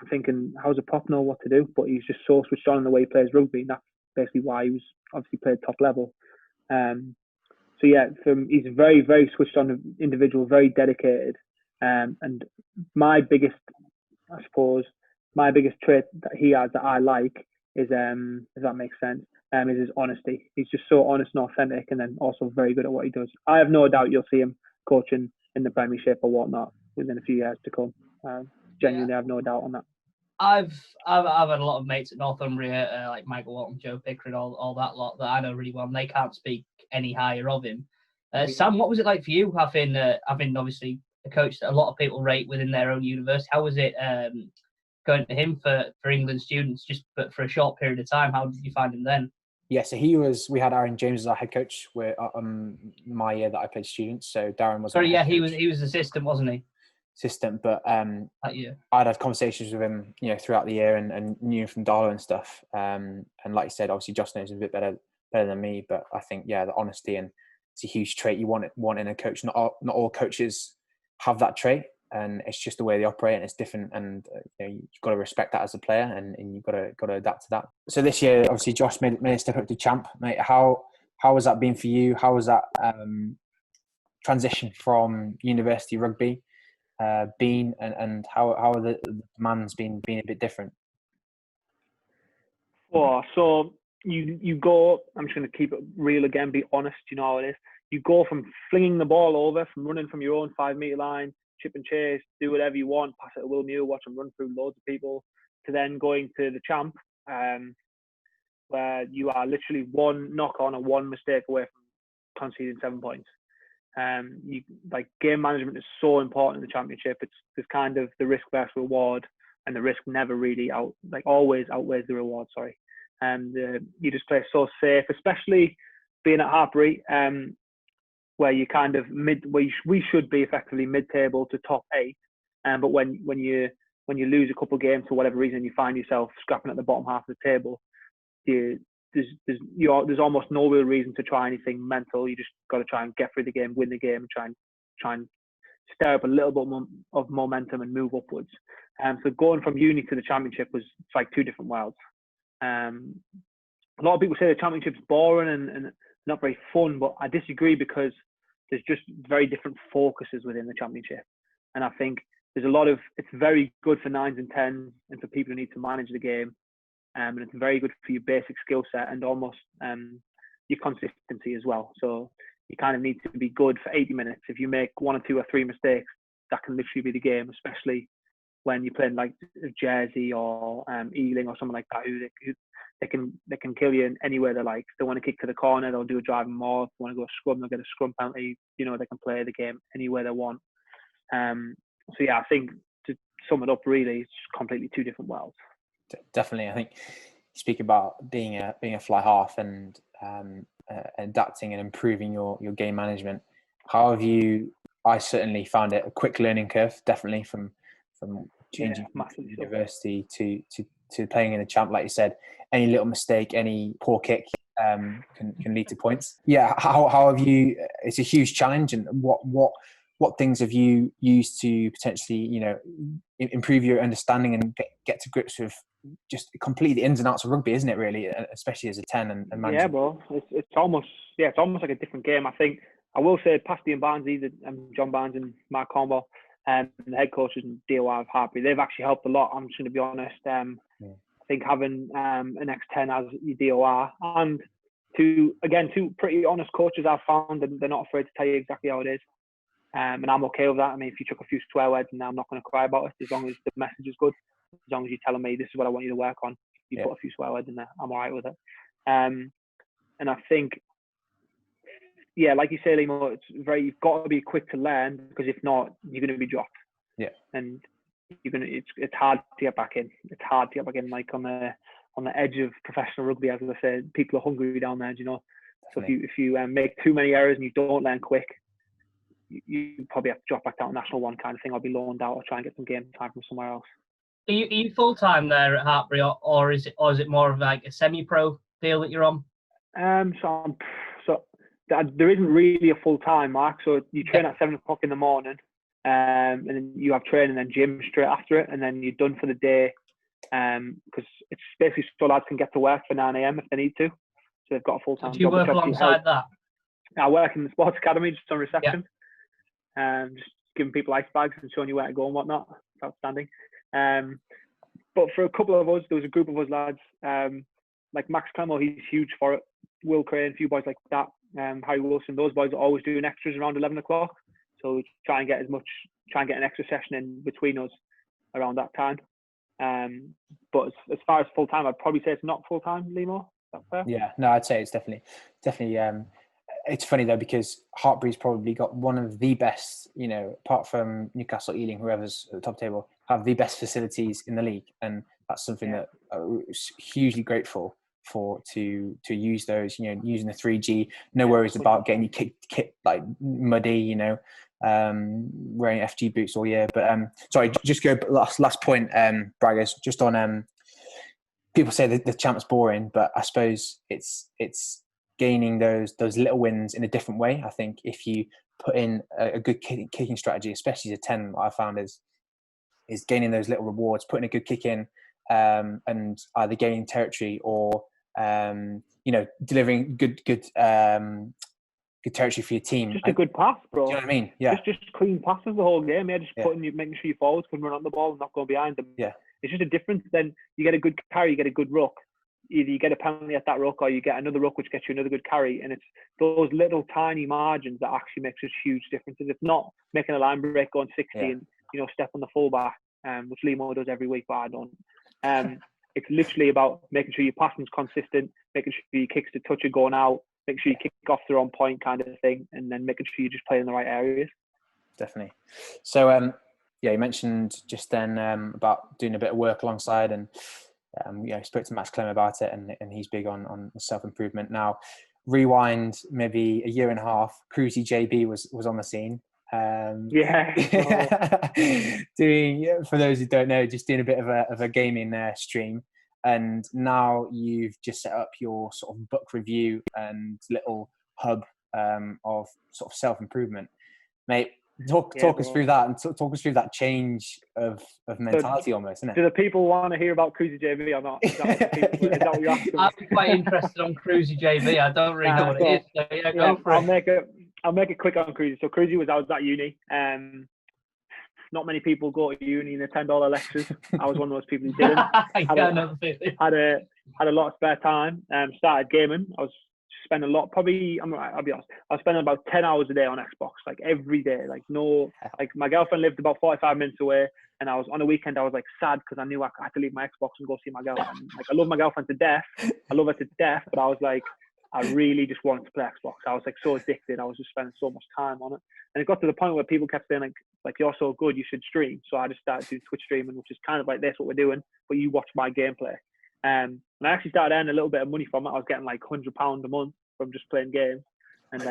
I'm thinking, how does a prop know what to do? But he's just so switched on in the way he plays rugby, and that's basically why he was obviously played top level. So yeah, he's a very, very switched on individual, very dedicated. And my biggest trait that he has that I like is, if that makes sense, is his honesty. He's just so honest and authentic, and then also very good at what he does. I have no doubt you'll see him coaching in the Premiership or whatnot within a few years to come. Genuinely, I have no doubt on that. I've had a lot of mates at Northumbria, like Michael Walton, Joe Pickering, all that lot that I know really well, and they can't speak any higher of him. Sam, what was it like for you having obviously a coach that a lot of people rate within their own university? How was it going to him for England students, just but for a short period of time? How did you find him then? Yeah, so we had Aaron James as our head coach my year that I played students. So Darren was Sorry, yeah, he was assistant, wasn't he? Assistant, but That year. I'd had conversations with him, throughout the year and knew him from Darla and stuff. And like you said, obviously Josh knows him a bit better than me, but I think, the honesty, and it's a huge trait you want in a coach. Not all coaches have that trait, and it's just the way they operate, and it's different. And you've got to respect that as a player, and you've got to adapt to that. So this year, obviously, Josh made a step up to champ, mate. How has that been for you? How was that transition from university rugby been, and how are the demands been a bit different? Oh, so you go. I'm just going to keep it real again. Be honest. You know how it is. You go from flinging the ball over, from running from your own 5 metre line, chip and chase, do whatever you want, pass it to Will Muir, watch him run through loads of people, to then going to the champ, where you are literally one knock on or one mistake away from conceding 7 points. Game management is so important in the championship. It's kind of the risk versus reward, and the risk never really always outweighs the reward. Sorry, and you just play so safe, especially being at Hartbury, where you kind of we should be effectively mid-table to top 8, but when you lose a couple of games for whatever reason, you find yourself scrapping at the bottom half of the table. There's almost no real reason to try anything mental. You just got to try and get through the game, win the game, and try and stir up a little bit of momentum and move upwards. So going from uni to the championship was like two different worlds. A lot of people say the championship's boring and not very fun, but I disagree, because there's just very different focuses within the championship, and I think there's it's very good for 9s and 10s and for people who need to manage the game. And it's very good for your basic skill set and almost your consistency as well. So you kind of need to be good for 80 minutes. If you make 1 or 2 or 3 mistakes, that can literally be the game, especially when you're playing like Jersey or Ealing or someone like that, who they can kill you in anywhere they like. If they want to kick to the corner, they'll do a driving maul. If they want to go scrum, they'll get a scrum penalty. They can play the game anywhere they want. So yeah, I think to sum it up, really, it's completely two different worlds. Definitely, I think you speak about being a fly half and adapting and improving your game management. How have you? I certainly found it a quick learning curve, definitely from changing from university to playing in the champ. Like you said, any little mistake, any poor kick can lead to points. Yeah, how have you? It's a huge challenge, and what things have you used to potentially improve your understanding and get to grips with just completely the ins and outs of rugby, isn't it, really, especially as a 10 and management? Yeah, bro, it's almost like a different game. I think I will say Pasty and Barnsley, John Barnes and Mark Cornwall, and the head coaches and DOR of Hartbury, they've actually helped a lot. I'm just going to be honest. I think having an X10 as your DOR and two pretty honest coaches I've found, and they're not afraid to tell you exactly how it is. And I'm okay with that. I mean, if you chuck a few swear words, and I'm not going to cry about it, as long as the message is good. As long as you're telling me this is what I want you to work on, put a few swear words in there, I'm all right with it. And I think, like you say, Limo, you've got to be quick to learn, because if not, you're going to be dropped. Yeah. And it's hard to get back in. It's hard to get back in, like on the edge of professional rugby, as I said. People are hungry down there, So if you make too many errors and you don't learn quick, you probably have to drop back down to National 1 kind of thing, or be loaned out, or try and get some game time from somewhere else. Are you full time there at Hartbury, or is it more of like a semi-pro deal that you're on? So there isn't really a full time, Mark. So you train at 7 o'clock in the morning, and then you have training and gym straight after it, and then you're done for the day. Because it's basically so lads can get to work for 9 a.m. if they need to. So they've got a full time. Do you work alongside that? I work in the sports academy, just on reception. Just giving people ice bags and showing you where to go and whatnot. It's outstanding. But for a couple of us, there was a group of us lads, like Max Clemmell, he's huge for it. Will Crane, a few boys like that. Harry Wilson, those boys are always doing extras around 11 o'clock. So we try and get an extra session in between us around that time. But as far as full time, I'd probably say it's not full time, Limo. Is that fair? Yeah, no, I'd say it's definitely. It's funny though, because Hartbury's probably got one of the best, apart from Newcastle, Ealing, whoever's at the top table, have the best facilities in the league, and that's something that I'm hugely grateful to use those, using the 3G, no worries about getting your kit like muddy, wearing FG boots all year. But sorry, just go last point, Braggers, just on people say that the champ's boring, but I suppose it's gaining those little wins in a different way. I think if you put in a good kicking strategy, especially as a 10, what I found is gaining those little rewards, putting a good kick in, and either gaining territory or delivering good territory for your team. Just a good pass, bro. Do you know what I mean? Yeah. Just clean passes the whole game. Yeah, just making sure your forwards can run on the ball and not go behind them. Yeah. It's just a difference. Then you get a good carry, you get a good ruck. Either you get a penalty at that ruck or you get another ruck which gets you another good carry. And it's those little tiny margins that actually makes us huge differences. It's not making a line break going 60 and step on the fullback, which Limo does every week, but I don't. It's literally about making sure your passing's consistent, making sure your kicks to touch are going out, making sure you kick off the on point kind of thing, and then making sure you just play in the right areas. Definitely. So, you mentioned just then about doing a bit of work alongside, and spoke to Max Clem about it, and he's big on self-improvement. Now, rewind maybe a year and a half, Cruisy JB was on the scene. Doing, for those who don't know, just doing a bit of a gaming stream, and now you've just set up your sort of book review and little hub of sort of self-improvement, mate. Talk us through that, and talk us through that change of mentality, almost, isn't it? Do the people want to hear about Cruisy JB or not? Is that what you're asking? I'm quite interested on Cruisy JB. I don't really know what it is. So yeah, go for it. I'll make it quick on Cruisy. So Cruisy I was at uni. Not many people go to uni and attend all the lectures. I was one of those people who didn't. Had a lot of spare time. Started gaming. I was spending a lot. Probably, I'll be honest. I was spending about 10 hours a day on Xbox, like every day. My girlfriend lived about 45 minutes away, and I was on a weekend. I was like sad because I knew I had to leave my Xbox and go see my girlfriend. Like, I love my girlfriend to death. I love her to death, but I was like, I really just wanted to play Xbox. I was like so addicted. I was just spending so much time on it. And it got to the point where people kept saying like you're so good, you should stream. So I just started doing Twitch streaming, which is kind of like this, what we're doing, but you watch my gameplay. And I actually started earning a little bit of money from it. I was getting like £100 a month from just playing games. And so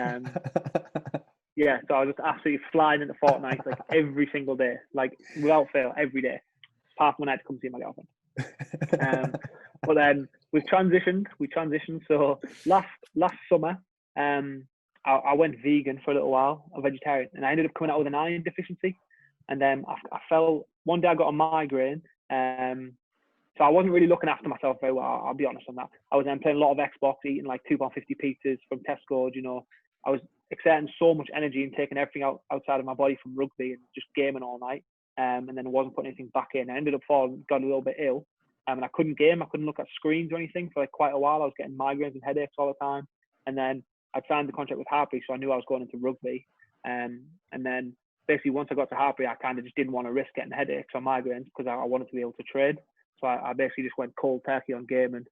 I was just absolutely flying into Fortnite like every single day, like without fail, every day. Apart from when I had to come see my girlfriend. But then we transitioned. So last summer, I went vegan for a little while, a vegetarian, and I ended up coming out with an iron deficiency. And then I fell, one day I got a migraine. So I wasn't really looking after myself very well, I'll be honest on that. I was then playing a lot of Xbox, eating like £2.50 pizzas from Tesco, I was exerting so much energy and taking everything outside of my body from rugby and just gaming all night. And then I wasn't putting anything back in. I ended up got a little bit ill. And I couldn't game. I couldn't look at screens or anything for like quite a while. I was getting migraines and headaches all the time. And then I'd signed the contract with Hartpury, so I knew I was going into rugby. And then basically once I got to Hartpury, I kind of just didn't want to risk getting headaches or migraines because I wanted to be able to trade. So I basically just went cold turkey on gaming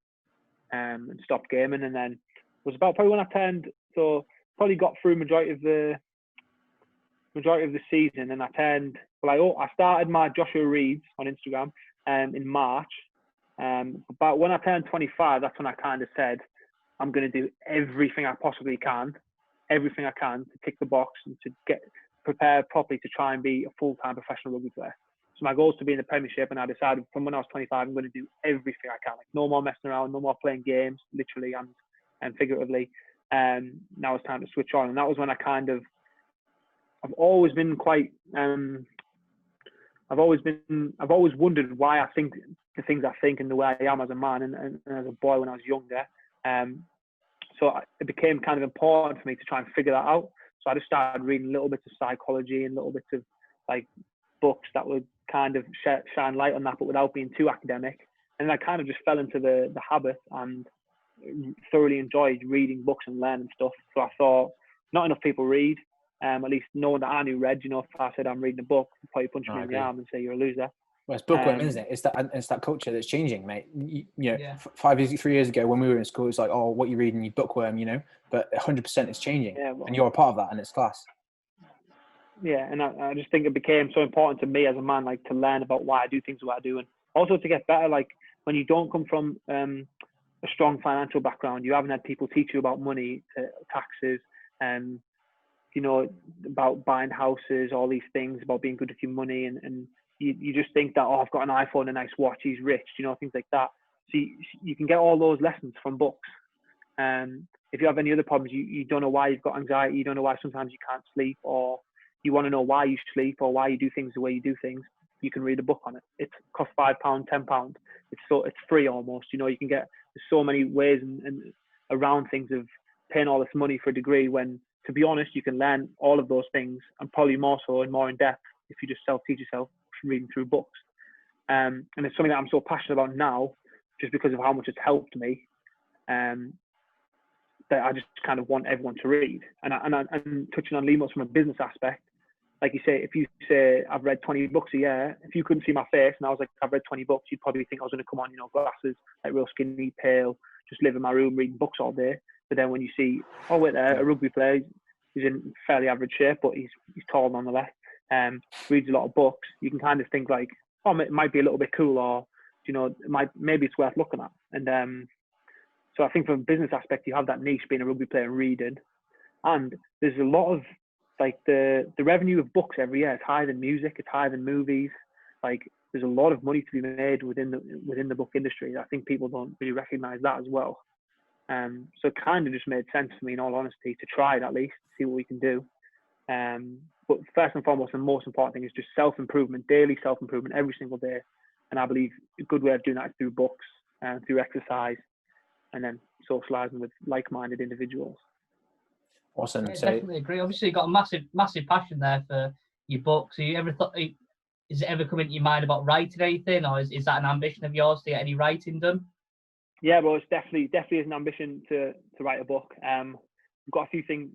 and stopped gaming. And then it was about probably when I turned, so probably got through majority of the season, and I started my Joshua Reeds on Instagram in March. But when I turned 25, that's when I kind of said, I'm going to do everything I possibly can, to tick the box and to get prepared properly to try and be a full-time professional rugby player. So my goal is to be in the Premiership, and I decided from when I was 25, I'm going to do everything I can. Like no more messing around, no more playing games, literally and figuratively. Now it's time to switch on, and that was when I've always been quite. I've always wondered why I think the things I think and the way I am as a man and as a boy when I was younger. So it became kind of important for me to try and figure that out. So I just started reading little bits of psychology and little bits of like books that would kind of shine light on that, but without being too academic. And I kind of just fell into the habit and thoroughly enjoyed reading books and learning stuff. So I thought, not enough people read. At least no one that I knew read. If I said I'm reading a book, they'd probably punch me in the arm and say you're a loser. Well, it's bookworm, isn't it? It's that culture that's changing, mate. 3 years ago when we were in school, it's like, oh, what you reading, you bookworm, But 100% it's changing, and you're a part of that, and it's class. Yeah, and I just think it became so important to me as a man, like to learn about why I do things the way I do, and also to get better. Like when you don't come from a strong financial background, you haven't had people teach you about money, taxes, you know, about buying houses, all these things, about being good with your money, and you just think that, oh, I've got an iPhone, a nice watch, he's rich, you know, things like that. So you can get all those lessons from books. If you have any other problems, you don't know why you've got anxiety, you don't know why sometimes you can't sleep, or you want to know why you sleep or why you do things the way you do things, you can read a book on it. It costs £5, £10. It's free almost. You know, you can get, there's so many ways and around things of paying all this money for a degree, when, to be honest, you can learn all of those things, and probably more so and more in depth if you just self-teach yourself reading through books. And it's something that I'm so passionate about now, just because of how much it's helped me. That I just kind of want everyone to read. And touching on Lemos from a business aspect, like you say, if you say I've read 20 books a year, if you couldn't see my face and I was like, I've read 20 books, you'd probably think I was going to come on, you know, glasses, like real skinny, pale, just live in my room reading books all day. But then when you see, oh wait, a rugby player, he's in fairly average shape, but he's tall nonetheless, reads a lot of books, you can kind of think like, oh, it might be a little bit cool, or, you know, maybe it's worth looking at. And so I think from a business aspect, you have that niche being a rugby player and reading. And there's a lot of, like, the revenue of books every year is higher than music, it's higher than movies. Like, there's a lot of money to be made within the book industry. I think people don't really recognize that as well. So it kind of just made sense for me, in all honesty, to try it at least, see what we can do. But first and foremost, the most important thing is just self-improvement, daily self-improvement every single day. And I believe a good way of doing that is through books and through exercise, and then socializing with like-minded individuals. Awesome. Yeah, So definitely agree. Obviously, you've got a massive passion there for your books. Have you ever thought, is it ever come into your mind about writing anything, or is that an ambition of yours to get any writing done? Yeah, well, it's definitely is an ambition to write a book. We've got a few things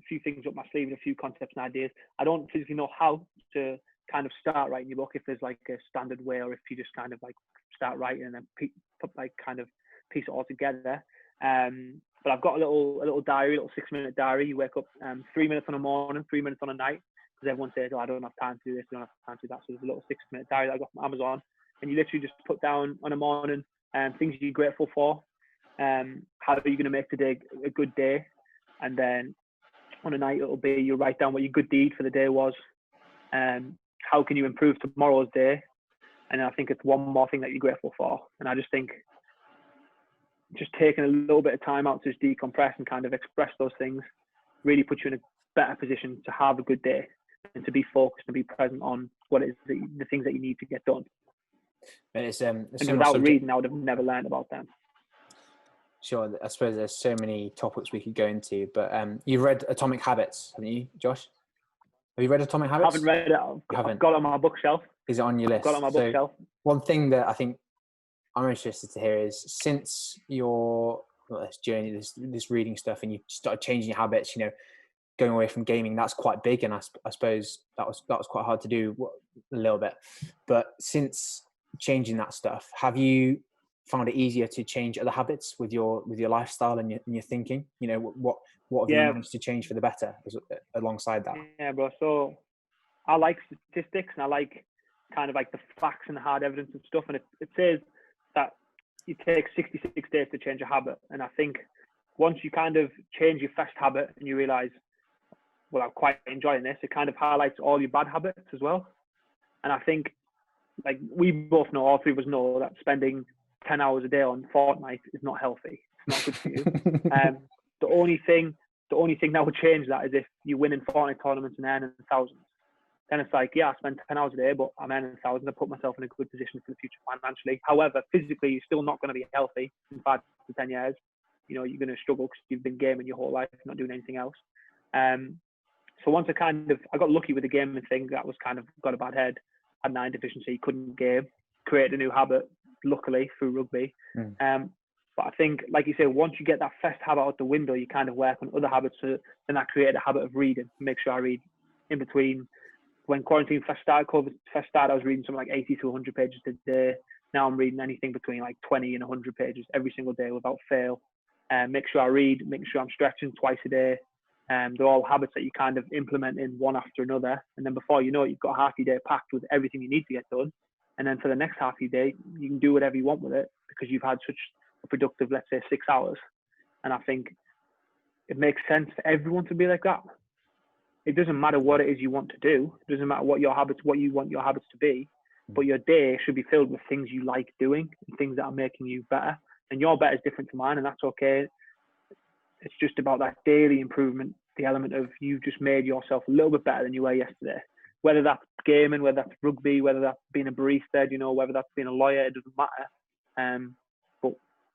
up my sleeve and a few concepts and ideas. I don't physically know how to kind of start writing your book, if there's like a standard way, or if you just kind of like start writing and then piece it all together. But I've got a little diary, a little 6-minute diary. You wake up 3 minutes on a morning, 3 minutes on a night, because everyone says, oh, I don't have time to do this, I don't have time to do that. So there's a little 6-minute diary that I got from Amazon, and you literally just put down on a morning things you're grateful for, how are you going to make today a good day, and then on a night it'll be, you write down what your good deed for the day was, how can you improve tomorrow's day, and then I think it's one more thing that you're grateful for. And I just think just taking a little bit of time out to just decompress and kind of express those things really puts you in a better position to have a good day and to be focused and be present on what it is the things that you need to get done. it's and without reading, I would have never learned about them. Sure, I suppose there's so many topics we could go into, but you've read Atomic Habits, haven't you, Josh? Have you read Atomic Habits? I haven't read it. I've got it on my bookshelf. Is it on your list? Got it on my bookshelf. One thing that I think I'm interested to hear is, since your this journey, this reading stuff, and you started changing your habits, you know, going away from gaming, that's quite big, and I suppose that was quite hard to do a little bit. But since changing that stuff, have you found it easier to change other habits with your lifestyle and your thinking? You know, what have you managed to change for the better alongside that? Yeah, bro. So I like statistics, and I like kind of like the facts and the hard evidence and stuff. And it says that you take 66 days to change a habit. And I think once you kind of change your first habit and you realize, well, I'm quite enjoying this, it kind of highlights all your bad habits as well. And I think, like, we both know, all three of us know, that spending 10 hours a day on Fortnite is not healthy. It's not good for you. The only thing that would change that is if you win in Fortnite tournaments and earn thousands. Then it's like, yeah, I spend 10 hours a day, but I'm earning thousands. I put myself in a good position for the future financially. However, physically, you're still not going to be healthy in 5 to 10 years. You know, you're going to struggle because you've been gaming your whole life, not doing anything else. So once I got lucky with the gaming thing, that was kind of got a bad head, had 9 deficiency, couldn't game, created a new habit, luckily, through rugby. But I think, like you say, once you get that first habit out the window, you kind of work on other habits. So then I created a habit of reading, make sure I read in between. When quarantine first started, I was reading something like 80 to 100 pages a day. Now I'm reading anything between like 20 and 100 pages every single day without fail. Make sure I read, make sure I'm stretching twice a day. They're all habits that you kind of implement in one after another. And then before you know it, you've got half your day packed with everything you need to get done. And then for the next half of your day, you can do whatever you want with it, because you've had such a productive, let's say, 6 hours. And I think it makes sense for everyone to be like that. It doesn't matter what it is you want to do. It doesn't matter what you want your habits to be, but your day should be filled with things you like doing and things that are making you better. And your better is different to mine, and that's okay. It's just about that daily improvement, the element of you've just made yourself a little bit better than you were yesterday. Whether that's gaming, whether that's rugby, whether that's being a barista, whether that's being a lawyer, it doesn't matter. But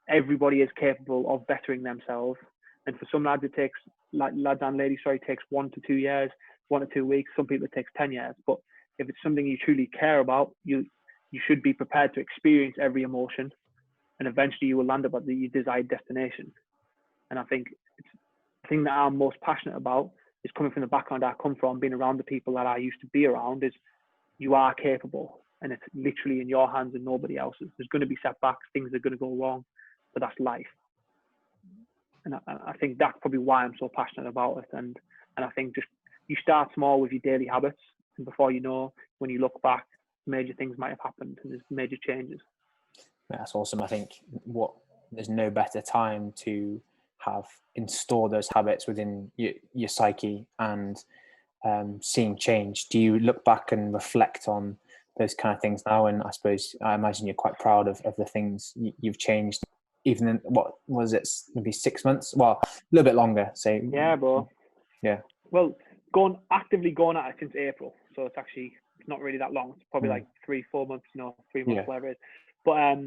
everybody is capable of bettering themselves. And for some lads, it takes, lads and ladies, it takes 1 to 2 years, 1 to 2 weeks. Some people, it takes 10 years. But if it's something you truly care about, you should be prepared to experience every emotion, and eventually you will land up at the desired destination. And I think it's the thing that I'm most passionate about is coming from the background I come from, being around the people that I used to be around, is you are capable, and it's literally in your hands and nobody else's. There's going to be setbacks, things are going to go wrong, but that's life. And I think that's probably why I'm so passionate about it. And I think just you start small with your daily habits, and before you know, when you look back, major things might have happened and there's major changes. That's awesome. I think there's no better time to have installed those habits within your psyche and seeing change. Do you look back and reflect on those kind of things now? And I imagine you're quite proud of the things you've changed, even in, what was it, maybe 6 months? Well, a little bit longer. So yeah, bro. Yeah. Well, actively going at it since April, so it's not really that long. It's probably like 3-4 months, 3 months, whatever it is. But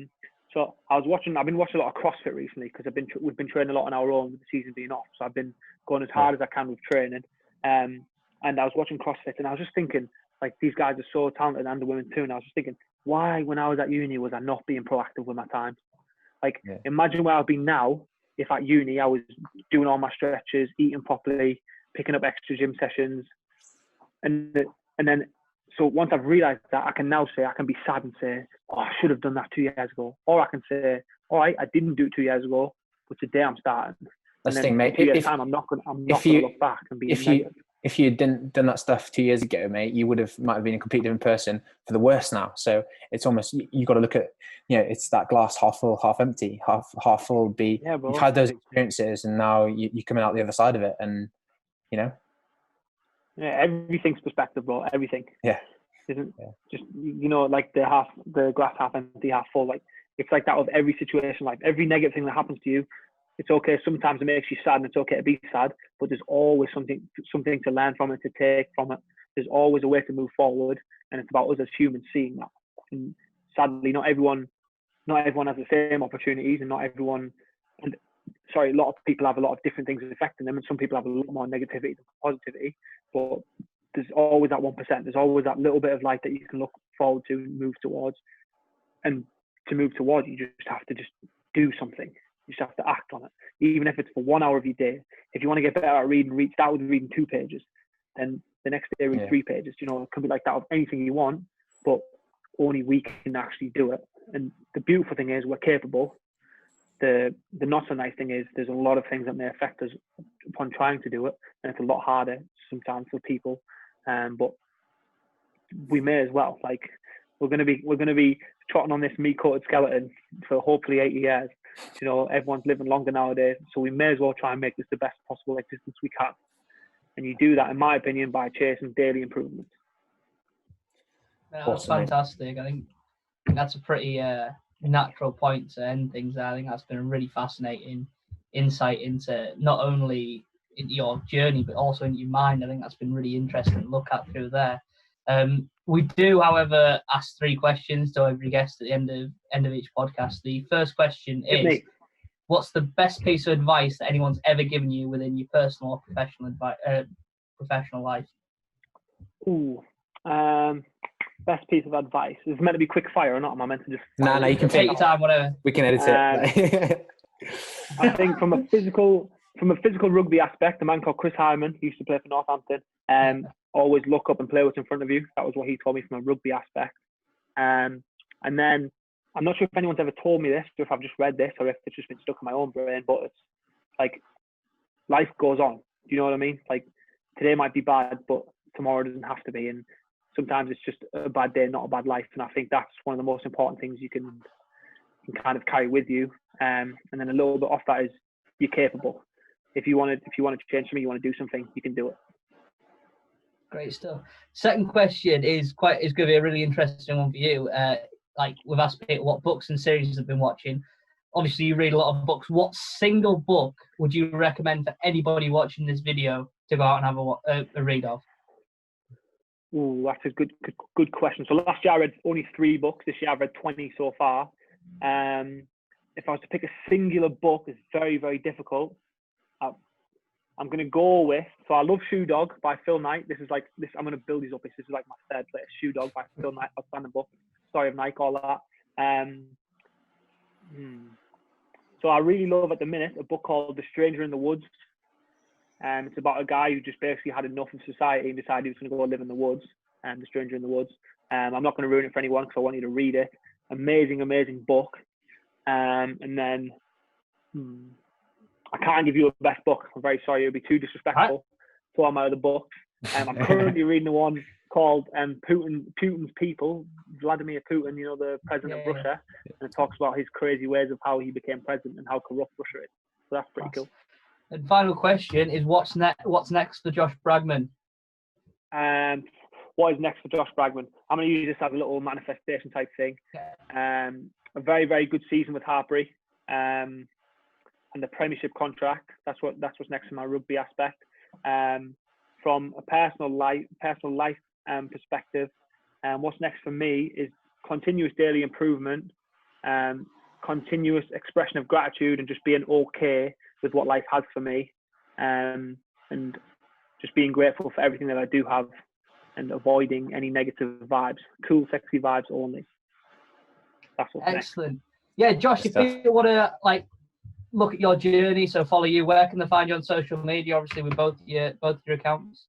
so I've been watching a lot of CrossFit recently because we've been training a lot on our own with the season being off. So I've been going as hard as I can with training. And I was watching CrossFit and I was just thinking, like, these guys are so talented, and the women too. And I was just thinking, why, when I was at uni, was I not being proactive with my time? Like, imagine where I've been now if at uni I was doing all my stretches, eating properly, picking up extra gym sessions. And then, so once I've realised that, I can now say, I can be sad and say, oh, I should have done that 2 years ago. Or I can say, all right, I didn't do it 2 years ago, but today I'm starting. That's the thing, mate. In 2 years' time, I'm not going to look back and be negative. If you hadn't done that stuff 2 years ago, mate, you might have been a completely different person for the worse now. So it's almost, you've got to look at, it's that glass half full, half empty. Half full would be, you've had those experiences and now you're coming out the other side of it, and Yeah, everything's perspective, bro. Everything. Yeah. Isn't just like the glass half empty, half full. Like, it's like that with every situation. Like, every negative thing that happens to you, it's okay. Sometimes it makes you sad, and it's okay to be sad. But there's always something to learn from it, to take from it. There's always a way to move forward, and it's about us as humans seeing that. And sadly, not everyone has the same opportunities, and not everyone. A lot of people have a lot of different things affecting them, and some people have a lot more negativity than positivity. But there's always that 1%. There's always that little bit of light that you can look forward to and move towards. And to move towards, you just have to just do something. You just have to act on it, even if it's for 1 hour of your day. If you want to get better at reading, start with reading 2 pages. Then the next day read 3 pages. It can be like that of anything you want, but only we can actually do it. And the beautiful thing is we're capable. The not so nice thing is there's a lot of things that may affect us upon trying to do it, and it's a lot harder sometimes for people. But we may as well. Like, we're gonna be trotting on this meat-coated skeleton for hopefully 80 years. Everyone's living longer nowadays, so we may as well try and make this the best possible existence we can. And you do that, in my opinion, by chasing daily improvements. That's fantastic. I think that's a pretty natural point to end things. I think that's been a really fascinating insight into not only into your journey but also into your mind. I think that's been really interesting to look at through there. We do, however, ask 3 questions to every guest at the end of each podcast. The first question is, what's the best piece of advice that anyone's ever given you within your personal or professional life? Best piece of advice. Is it meant to be quick fire or not? Am I meant to just... No, you can take your time, whatever. We can edit it. I think from a physical rugby aspect, a man called Chris Hyman, who used to play for Northampton, always look up and play what's in front of you. That was what he told me from a rugby aspect. And then, I'm not sure if anyone's ever told me this, or if I've just read this, or if it's just been stuck in my own brain, but it's like, life goes on. Do you know what I mean? Like, today might be bad, but tomorrow doesn't have to be. And sometimes it's just a bad day, not a bad life. And I think that's one of the most important things you can kind of carry with you. And then a little bit off that is you're capable. If you want to change something, you want to do something, you can do it. Great stuff. Second question is going to be a really interesting one for you. Like we've asked Peter what books and series have been watching. Obviously, you read a lot of books. What single book would you recommend for anybody watching this video to go out and have a read of? Ooh, that's a good question. So last year I read only 3 books. This year I've read 20 so far. If I was to pick a singular book, it's very, very difficult. I'm going to go with, so I love Shoe Dog by Phil Knight. I'm going to build these up. This is like my third place. Shoe Dog by Phil Knight, outstanding book. Story of Nike, all that. So I really love at the minute a book called The Stranger in the Woods. It's about a guy who just basically had enough of society and decided he was going to go live in the woods. The Stranger in the Woods. I'm not going to ruin it for anyone because I want you to read it. Amazing, amazing book. And then I can't give you a best book. I'm very sorry. It would be too disrespectful to all my other books. I'm currently reading the one called Putin's People, Vladimir Putin, the president of Russia. And it talks about his crazy ways of how he became president and how corrupt Russia is. So that's pretty cool. And final question is, what's next for Josh Bragman? What is next for Josh Bragman? I'm going to use this as a little manifestation type thing. A very, very good season with Hartpury. And the Premiership contract. That's what's next in my rugby aspect. From a personal life perspective, what's next for me is continuous daily improvement, continuous expression of gratitude, and just being okay with what life has for me, and just being grateful for everything that I do have, and avoiding any negative vibes. Cool, sexy vibes only. That's what's excellent. Next. Yeah, Josh, if you want to look at your journey, so follow you, where can they find you on social media? Obviously, with both your accounts.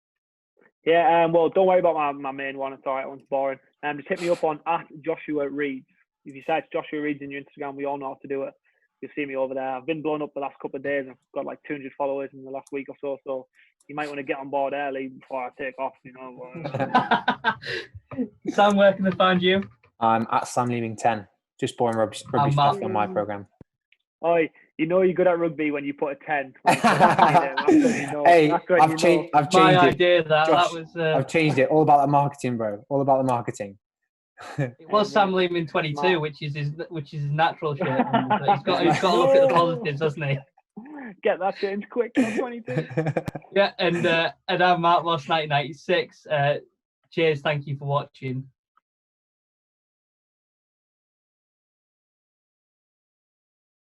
Yeah, well, don't worry about my main one. It's all right. That one's boring. Just hit me up on @JoshuaReads. If you search Joshua Reads in your Instagram, we all know how to do it. You'll see me over there. I've been blown up the last couple of days. I've got like 200 followers in the last week or so. So you might want to get on board early before I take off. Sam, where can they find you? I'm @SamLeeming10. Just boring rugby stuff on my program. Oh, you're good at rugby when you put a 10. Hey, I've changed it. Josh, I've changed it. All about the marketing, bro. All about the marketing. It was Sam Lehman 22, which is his natural shirt. He's got to look at the positives, hasn't he? Get that change quick. 22. Yeah, and I'm Mark Moss 1996. Cheers. Thank you for watching.